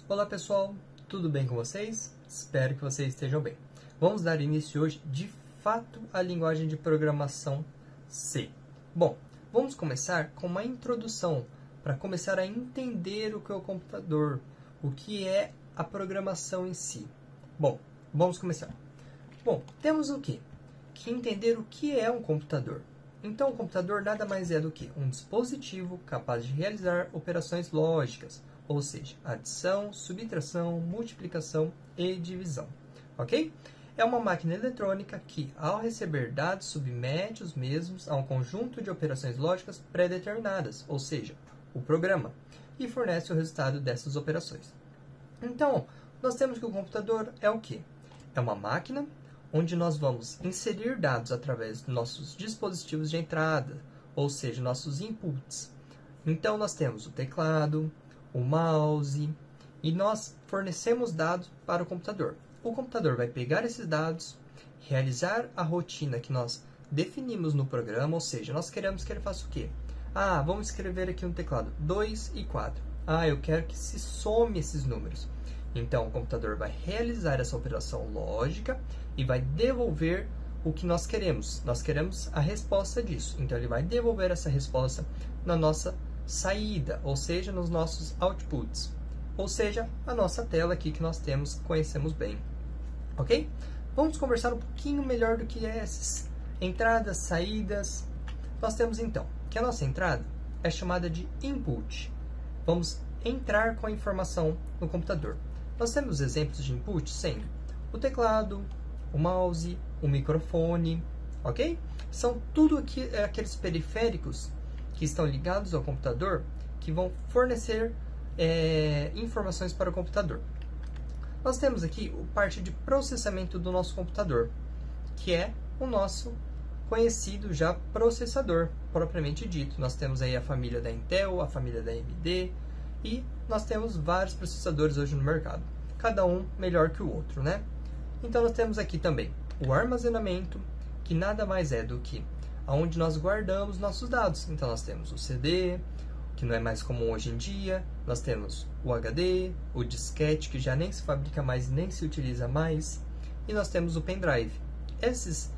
Olá pessoal, tudo bem com vocês? Espero que vocês estejam bem. Vamos dar início hoje, de fato, à linguagem de programação C. Bom, vamos começar com uma introdução para começar a entender o que é o computador, o que é a programação em si. Bom, vamos começar. Bom, temos o quê? Que entender o que é um computador. Então, o computador nada mais é do que um dispositivo capaz de realizar operações lógicas, ou seja, adição, subtração, multiplicação e divisão. Ok? É uma máquina eletrônica que, ao receber dados, submete os mesmos a um conjunto de operações lógicas pré-determinadas, ou seja, o programa, e fornece o resultado dessas operações. Então, nós temos que o computador é o quê? É uma máquina onde nós vamos inserir dados através dos nossos dispositivos de entrada, ou seja, nossos inputs. Então, nós temos o teclado, o mouse, e nós fornecemos dados para o computador. O computador vai pegar esses dados, realizar a rotina que nós definimos no programa, ou seja, nós queremos que ele faça o quê? Vamos escrever aqui no teclado 2 e 4. Eu quero que se some esses números. Então, o computador vai realizar essa operação lógica e vai devolver o que nós queremos. Nós queremos a resposta disso. Então, ele vai devolver essa resposta na nossa saída, ou seja, nos nossos outputs. Ou seja, a nossa tela aqui que nós conhecemos bem. Ok? Vamos conversar um pouquinho melhor do que essas entradas, saídas. Nós temos, então, que a nossa entrada é chamada de input. Vamos entrar com a informação no computador. Nós temos exemplos de input sendo o teclado, o mouse, o microfone, ok? São tudo aqueles periféricos que estão ligados ao computador que vão fornecer informações para o computador. Nós temos aqui parte de processamento do nosso computador, que é o nosso conhecido já processador, propriamente dito. Nós temos aí a família da Intel, a família da AMD, e nós temos vários processadores hoje no mercado, cada um melhor que o outro, né? Então, nós temos aqui também o armazenamento, que nada mais é do que onde nós guardamos nossos dados. Então, nós temos o CD, que não é mais comum hoje em dia, nós temos o HD, o disquete, que já nem se fabrica mais, nem se utiliza mais, e nós temos o pendrive. Esses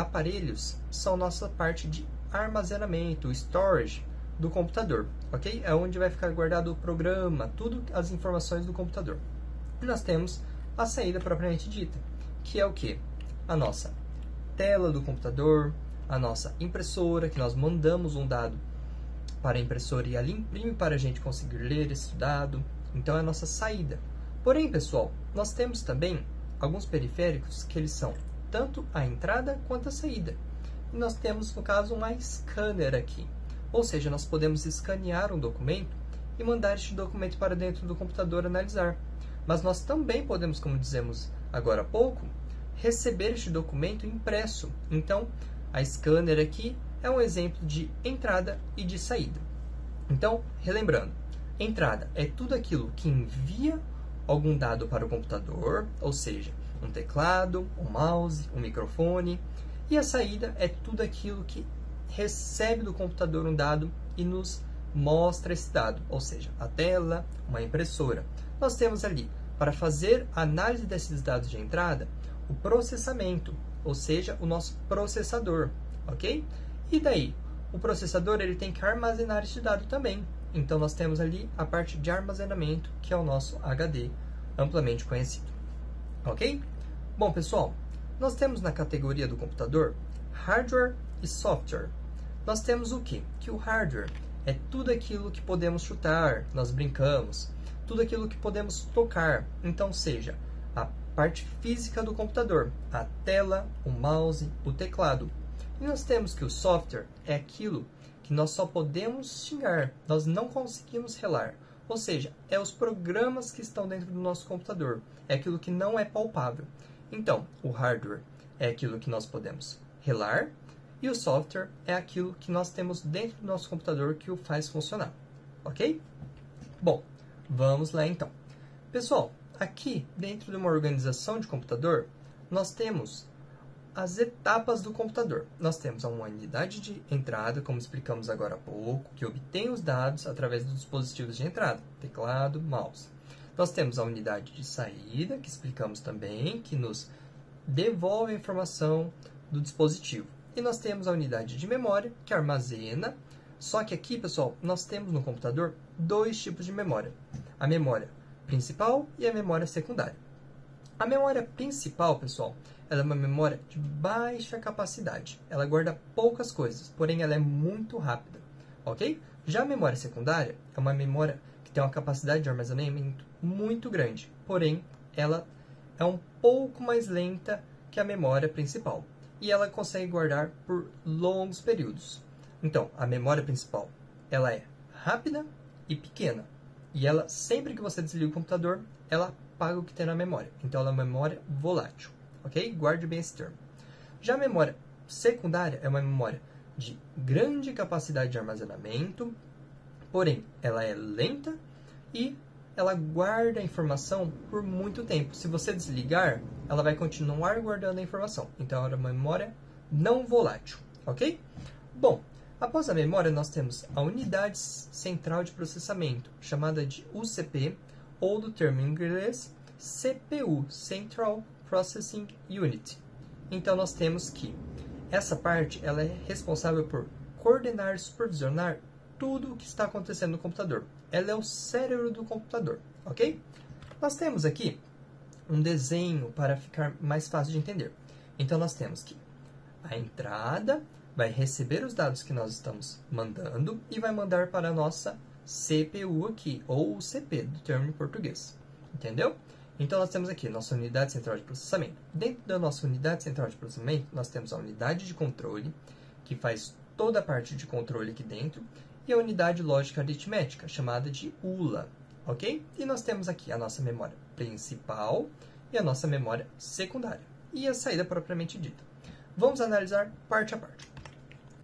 aparelhos são nossa parte de armazenamento, o storage do computador, ok? É onde vai ficar guardado o programa, tudo as informações do computador. E nós temos a saída propriamente dita, que é o que? A nossa tela do computador, a nossa impressora, que nós mandamos um dado para a impressora e ela imprime para a gente conseguir ler esse dado. Então, é a nossa saída. Porém, pessoal, nós temos também alguns periféricos que eles são tanto a entrada quanto a saída. E nós temos, no caso, uma scanner aqui. Ou seja, nós podemos escanear um documento e mandar este documento para dentro do computador analisar. Mas nós também podemos, como dizemos agora há pouco, receber este documento impresso. Então, a scanner aqui é um exemplo de entrada e de saída. Então, relembrando, entrada é tudo aquilo que envia algum dado para o computador, ou seja, um teclado, um mouse, um microfone, e a saída é tudo aquilo que recebe do computador um dado e nos mostra esse dado, ou seja, a tela, uma impressora. Nós temos ali, para fazer a análise desses dados de entrada, o processamento, ou seja, o nosso processador, ok? E daí, o processador ele tem que armazenar esse dado também. Então, nós temos ali a parte de armazenamento, que é o nosso HD, amplamente conhecido. Ok? Bom, pessoal, nós temos na categoria do computador hardware e software. Nós temos o quê? Que o hardware é tudo aquilo que podemos chutar, nós brincamos, tudo aquilo que podemos tocar. Então, seja a parte física do computador, a tela, o mouse, o teclado. E nós temos que o software é aquilo que nós só podemos xingar, nós não conseguimos relar. Ou seja, é os programas que estão dentro do nosso computador, é aquilo que não é palpável. Então, o hardware é aquilo que nós podemos relar, e o software é aquilo que nós temos dentro do nosso computador que o faz funcionar. Ok? Bom, vamos lá então. Pessoal, aqui dentro de uma organização de computador, nós temos as etapas do computador. Nós temos uma unidade de entrada, como explicamos agora há pouco, que obtém os dados através dos dispositivos de entrada, teclado, mouse. Nós temos a unidade de saída, que explicamos também, que nos devolve a informação do dispositivo. E nós temos a unidade de memória, que armazena. Só que aqui, pessoal, nós temos no computador dois tipos de memória. A memória principal e a memória secundária. A memória principal, pessoal, ela é uma memória de baixa capacidade. Ela guarda poucas coisas, porém ela é muito rápida, ok? Já a memória secundária é uma memória que tem uma capacidade de armazenamento muito grande, porém ela é um pouco mais lenta que a memória principal. E ela consegue guardar por longos períodos. Então, a memória principal, ela é rápida e pequena. E ela, sempre que você desliga o computador, ela apaga o que tem na memória. Então, ela é uma memória volátil. Ok? Guarde bem esse termo. Já a memória secundária é uma memória de grande capacidade de armazenamento, porém, ela é lenta e ela guarda a informação por muito tempo. Se você desligar, ela vai continuar guardando a informação. Então, ela é uma memória não volátil. Ok? Bom, após a memória, nós temos a unidade central de processamento, chamada de UCP, ou do termo em inglês CPU, Central Processing Unit. Então, nós temos que essa parte ela é responsável por coordenar e supervisionar tudo o que está acontecendo no computador. Ela é o cérebro do computador, ok? Nós temos aqui um desenho para ficar mais fácil de entender. Então, nós temos que a entrada vai receber os dados que nós estamos mandando e vai mandar para a nossa CPU aqui, ou o CP, do termo em português. Entendeu? Então, nós temos aqui nossa unidade central de processamento. Dentro da nossa unidade central de processamento, nós temos a unidade de controle, que faz toda a parte de controle aqui dentro, e a unidade lógica aritmética, chamada de ULA. Ok? E nós temos aqui a nossa memória principal e a nossa memória secundária. E a saída propriamente dita. Vamos analisar parte a parte.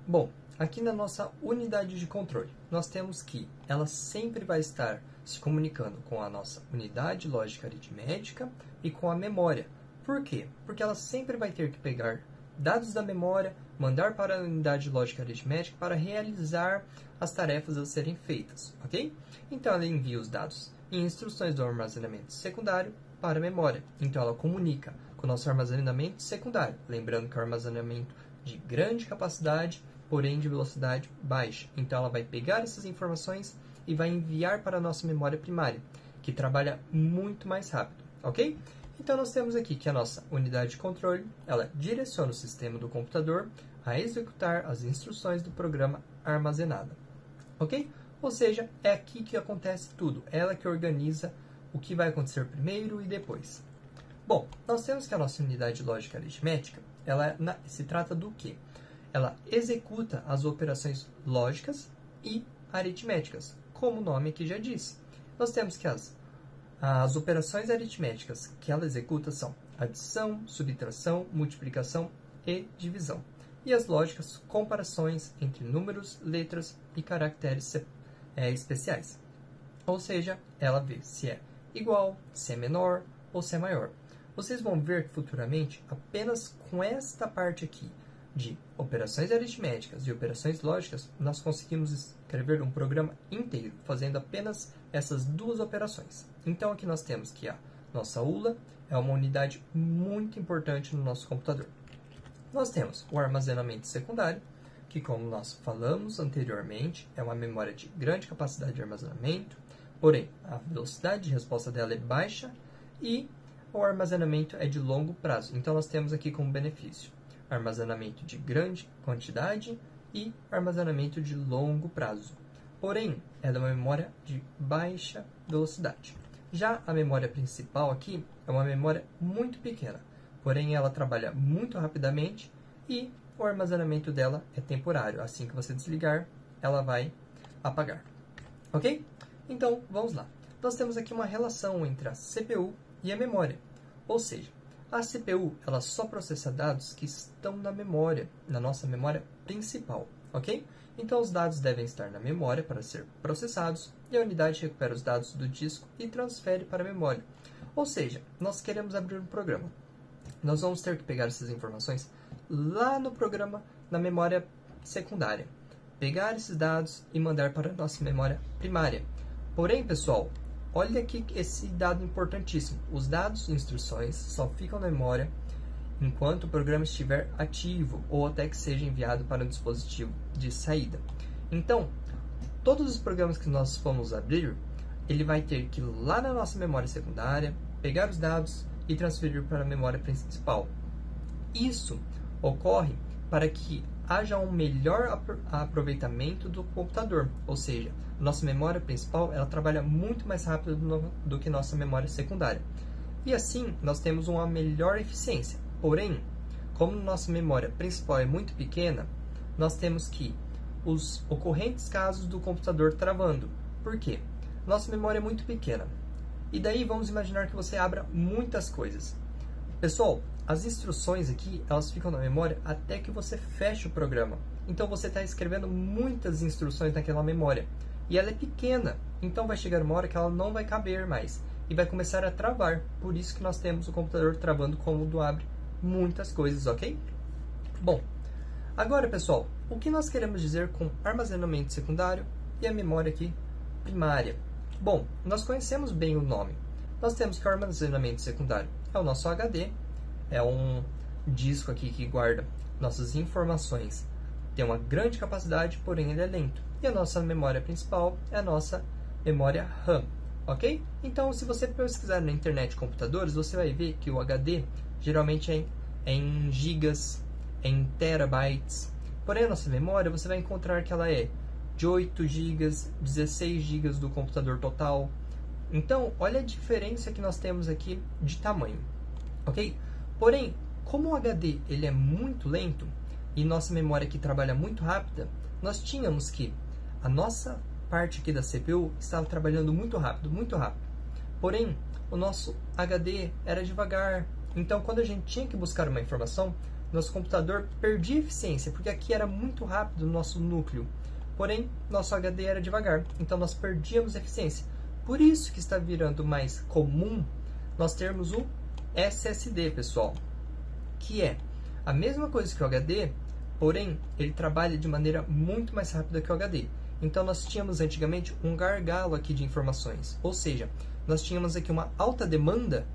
Bom, aqui na nossa unidade de controle, nós temos que ela sempre vai estar se comunicando com a nossa unidade lógica aritmética e com a memória. Por quê? Porque ela sempre vai ter que pegar dados da memória, mandar para a unidade lógica aritmética para realizar as tarefas a serem feitas, ok? Então, ela envia os dados e instruções do armazenamento secundário para a memória. Então, ela comunica com o nosso armazenamento secundário. Lembrando que é um armazenamento de grande capacidade, porém de velocidade baixa. Então, ela vai pegar essas informações e vai enviar para a nossa memória primária, que trabalha muito mais rápido, ok? Então, nós temos aqui que a nossa unidade de controle, ela direciona o sistema do computador a executar as instruções do programa armazenado, ok? Ou seja, é aqui que acontece tudo. Ela que organiza o que vai acontecer primeiro e depois. Bom, nós temos que a nossa unidade lógica aritmética, ela se trata do quê? Ela executa as operações lógicas e aritméticas, como o nome aqui já diz. Nós temos que as operações aritméticas que ela executa são adição, subtração, multiplicação e divisão. E as lógicas, comparações entre números, letras e caracteres especiais. Ou seja, ela vê se é igual, se é menor ou se é maior. Vocês vão ver que futuramente, apenas com esta parte aqui de operações aritméticas e operações lógicas, nós conseguimos escrever um programa inteiro, fazendo apenas essas duas operações. Então, aqui nós temos que a nossa ULA é uma unidade muito importante no nosso computador. Nós temos o armazenamento secundário, que, como nós falamos anteriormente, é uma memória de grande capacidade de armazenamento, porém, a velocidade de resposta dela é baixa e o armazenamento é de longo prazo. Então, nós temos aqui como benefício armazenamento de grande quantidade e armazenamento de longo prazo. Porém, ela é uma memória de baixa velocidade. Já a memória principal aqui é uma memória muito pequena, porém ela trabalha muito rapidamente e o armazenamento dela é temporário. Assim que você desligar, ela vai apagar. Ok? Então, vamos lá. Nós temos aqui uma relação entre a CPU e a memória. Ou seja, a CPU ela só processa dados que estão na memória, na nossa memória principal, ok? Então, os dados devem estar na memória para ser processados e a unidade recupera os dados do disco e transfere para a memória. Ou seja, nós queremos abrir um programa. Nós vamos ter que pegar essas informações lá no programa, na memória secundária. Pegar esses dados e mandar para a nossa memória primária. Porém, pessoal, olha aqui esse dado importantíssimo. Os dados e instruções só ficam na memória enquanto o programa estiver ativo ou até que seja enviado para o dispositivo de saída. Então, todos os programas que nós formos abrir, ele vai ter que ir lá na nossa memória secundária, pegar os dados e transferir para a memória principal. Isso ocorre para que haja um melhor aproveitamento do computador, ou seja, nossa memória principal ela trabalha muito mais rápido do que nossa memória secundária. E assim, nós temos uma melhor eficiência. Porém, como nossa memória principal é muito pequena, nós temos que os ocorrentes casos do computador travando. Por quê? Nossa memória é muito pequena. E daí vamos imaginar que você abra muitas coisas. Pessoal, as instruções aqui, elas ficam na memória até que você feche o programa. Então você está escrevendo muitas instruções naquela memória. E ela é pequena, então vai chegar uma hora que ela não vai caber mais. E vai começar a travar. Por isso que nós temos o computador travando quando abre muitas coisas, ok? Bom, agora pessoal, o que nós queremos dizer com armazenamento secundário e a memória aqui primária? Bom, nós conhecemos bem o nome. Nós temos que o armazenamento secundário é o nosso HD, é um disco aqui que guarda nossas informações. Tem uma grande capacidade, porém ele é lento. E a nossa memória principal é a nossa memória RAM, ok? Então, se você pesquisar na internet computadores, você vai ver que o HD geralmente é em gigas, em terabytes. Porém, a nossa memória, você vai encontrar que ela é de 8 GB, 16 GB do computador total. Então, olha a diferença que nós temos aqui de tamanho, ok? Porém, como o HD ele é muito lento e nossa memória aqui trabalha muito rápida, nós tínhamos que a nossa parte aqui da CPU estava trabalhando muito rápido, muito rápido. Porém, o nosso HD era devagar. Então, quando a gente tinha que buscar uma informação, nosso computador perdia eficiência, porque aqui era muito rápido o nosso núcleo. Porém, nosso HD era devagar, então nós perdíamos eficiência. Por isso que está virando mais comum nós termos o SSD, pessoal, que é a mesma coisa que o HD, porém, ele trabalha de maneira muito mais rápida que o HD. Então, nós tínhamos antigamente um gargalo aqui de informações, ou seja, nós tínhamos aqui uma alta demanda,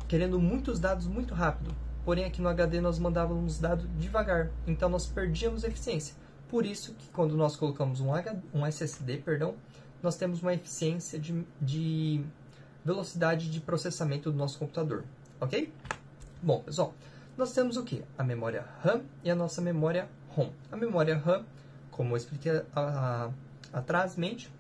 querendo muitos dados muito rápido. Porém, aqui no HD nós mandávamos dados devagar, então nós perdíamos eficiência. Por isso que quando nós colocamos um SSD, nós temos uma eficiência de velocidade de processamento do nosso computador, ok? Bom, pessoal, nós temos o que? A memória RAM e a nossa memória ROM. A memória RAM, como eu expliquei atrasmente,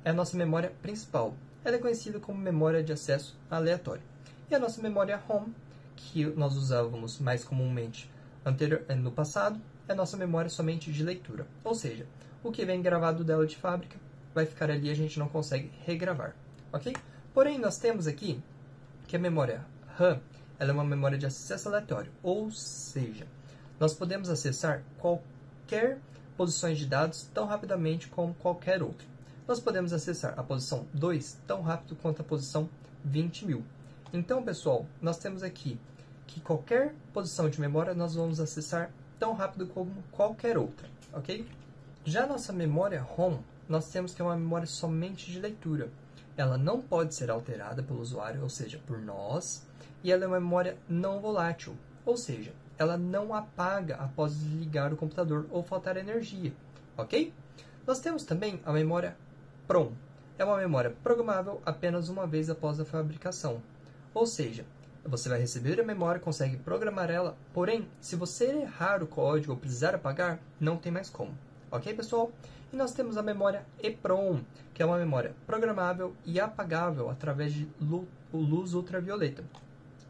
é a nossa memória principal. Ela é conhecida como memória de acesso aleatório. E a nossa memória ROM, que nós usávamos mais comumente no passado, é a nossa memória somente de leitura. Ou seja, o que vem gravado dela de fábrica vai ficar ali e a gente não consegue regravar, ok? Porém, nós temos aqui que a memória RAM ela é uma memória de acesso aleatório, ou seja, nós podemos acessar qualquer posições de dados tão rapidamente como qualquer outra. Nós podemos acessar a posição 2 tão rápido quanto a posição 20.000. Então, pessoal, nós temos aqui que qualquer posição de memória nós vamos acessar tão rápido como qualquer outra, ok? Já a nossa memória ROM, nós temos que é uma memória somente de leitura. Ela não pode ser alterada pelo usuário, ou seja, por nós, e ela é uma memória não volátil, ou seja, ela não apaga após desligar o computador ou faltar energia, ok? Nós temos também a memória PROM. É uma memória programável apenas uma vez após a fabricação, ou seja, você vai receber a memória, consegue programar ela, porém, se você errar o código ou precisar apagar, não tem mais como. Ok, pessoal? E nós temos a memória EPROM, que é uma memória programável e apagável através de luz ultravioleta.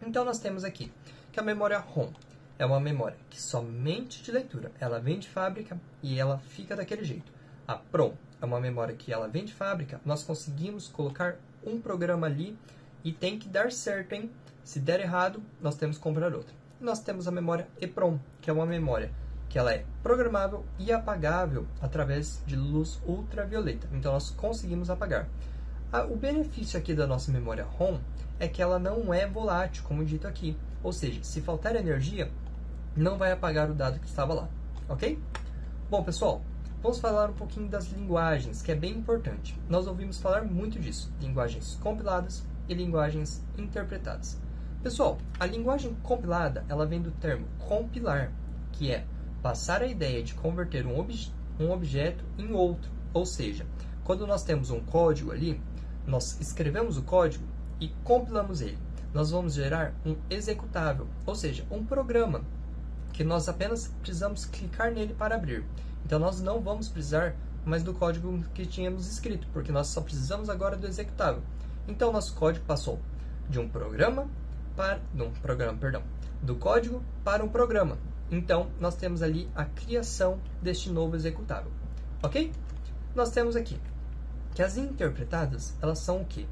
Então, nós temos aqui que a memória ROM é uma memória que somente de leitura. Ela vem de fábrica e ela fica daquele jeito. A PROM é uma memória que ela vem de fábrica, nós conseguimos colocar um programa ali e tem que dar certo, hein? Se der errado, nós temos que comprar outra. E nós temos a memória EPROM, que é uma memória que ela é programável e apagável através de luz ultravioleta. Então, nós conseguimos apagar. O benefício aqui da nossa memória ROM é que ela não é volátil, como dito aqui. Ou seja, se faltar energia, não vai apagar o dado que estava lá. Ok? Bom, pessoal, vamos falar um pouquinho das linguagens, que é bem importante. Nós ouvimos falar muito disso, linguagens compiladas e linguagens interpretadas. Pessoal, a linguagem compilada, ela vem do termo compilar, que é passar a ideia de converter um objeto em outro. Ou seja, quando nós temos um código ali, nós escrevemos o código e compilamos ele. Nós vamos gerar um executável, ou seja, um programa que nós apenas precisamos clicar nele para abrir. Então, nós não vamos precisar mais do código que tínhamos escrito, porque nós só precisamos agora do executável. Então, nosso código passou de um programa para... do código para um programa. Então, nós temos ali a criação deste novo executável. Ok? Nós temos aqui que as interpretadas, elas são o quê?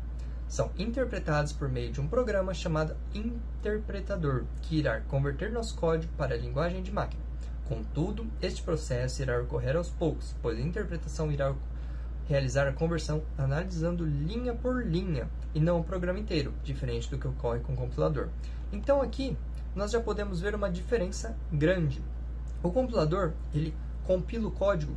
São interpretadas por meio de um programa chamado interpretador, que irá converter nosso código para a linguagem de máquina. Contudo, este processo irá ocorrer aos poucos, pois a interpretação irá realizar a conversão analisando linha por linha, e não o programa inteiro, diferente do que ocorre com o compilador. Então aqui, nós já podemos ver uma diferença grande. O compilador, ele compila o código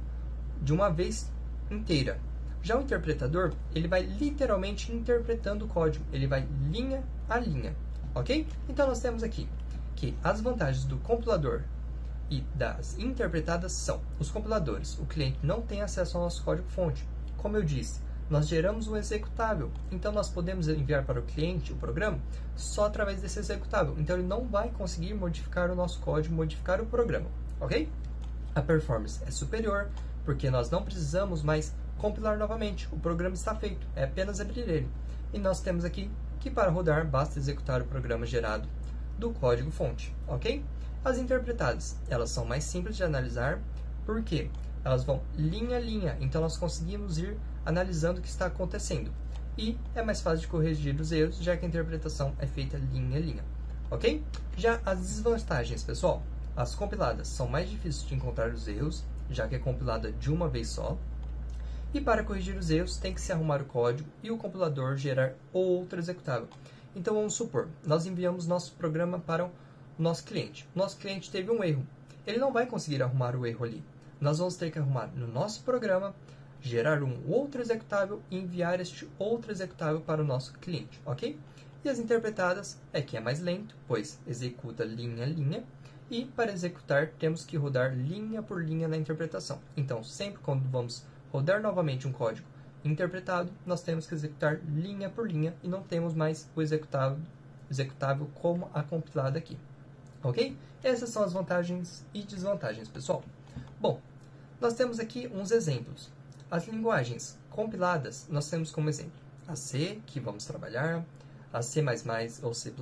de uma vez inteira. Já o interpretador, ele vai literalmente interpretando o código, ele vai linha a linha, ok? Então nós temos aqui que as vantagens do compilador e das interpretadas são: os compiladores, o cliente não tem acesso ao nosso código-fonte. Como eu disse, nós geramos um executável, então nós podemos enviar para o cliente o programa só através desse executável. Então ele não vai conseguir modificar o nosso código, modificar o programa, ok? A performance é superior, porque nós não precisamos mais compilar novamente, o programa está feito, é apenas abrir ele. E nós temos aqui que para rodar basta executar o programa gerado do código-fonte, ok? As interpretadas, elas são mais simples de analisar, porque elas vão linha a linha, então nós conseguimos ir analisando o que está acontecendo. E é mais fácil de corrigir os erros, já que a interpretação é feita linha a linha, ok? Já as desvantagens, pessoal, as compiladas são mais difíceis de encontrar os erros, já que é compilada de uma vez só. E para corrigir os erros, tem que se arrumar o código e o compilador gerar outro executável. Então, vamos supor, nós enviamos nosso programa para o nosso cliente. Nosso cliente teve um erro. Ele não vai conseguir arrumar o erro ali. Nós vamos ter que arrumar no nosso programa, gerar um outro executável e enviar este outro executável para o nosso cliente, ok? E as interpretadas é que é mais lento, pois executa linha a linha. E para executar, temos que rodar linha por linha na interpretação. Então, sempre quando vamos rodar novamente um código interpretado, nós temos que executar linha por linha e não temos mais o executável como a compilada aqui. Ok? Essas são as vantagens e desvantagens, pessoal. Bom, nós temos aqui uns exemplos. As linguagens compiladas, nós temos como exemplo a C, que vamos trabalhar, a C++ ou C++,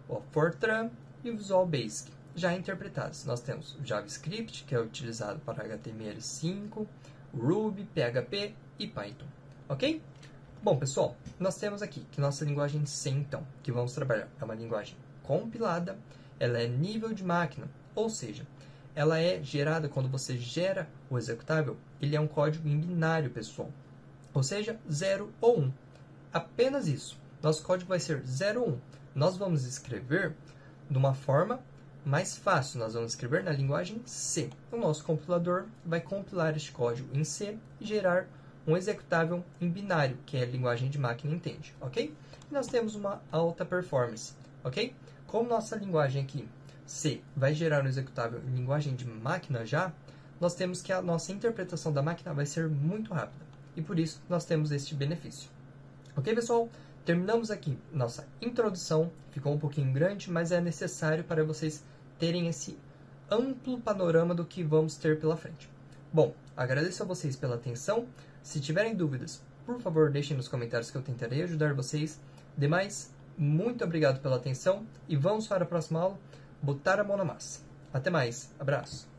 o Fortran e o Visual Basic. Já interpretados, nós temos o JavaScript, que é utilizado para HTML5, Ruby, PHP e Python, ok? Bom, pessoal, nós temos aqui que nossa linguagem C, então, que vamos trabalhar, é uma linguagem compilada, ela é nível de máquina, ou seja, ela é gerada quando você gera o executável, ele é um código em binário, pessoal, ou seja, 0 ou 1. Apenas isso, nosso código vai ser 0 ou 1. Nós vamos escrever de uma forma mais fácil, nós vamos escrever na linguagem C. O nosso compilador vai compilar este código em C e gerar um executável em binário, que é a linguagem de máquina entende, ok? E nós temos uma alta performance, ok? Como nossa linguagem aqui, C, vai gerar um executável em linguagem de máquina já, nós temos que a nossa interpretação da máquina vai ser muito rápida. E por isso, nós temos este benefício. Ok, pessoal? Terminamos aqui nossa introdução. Ficou um pouquinho grande, mas é necessário para vocês terem esse amplo panorama do que vamos ter pela frente. Bom, agradeço a vocês pela atenção. Se tiverem dúvidas, por favor, deixem nos comentários que eu tentarei ajudar vocês. Demais, muito obrigado pela atenção e vamos para a próxima aula botar a mão na massa. Até mais, abraço!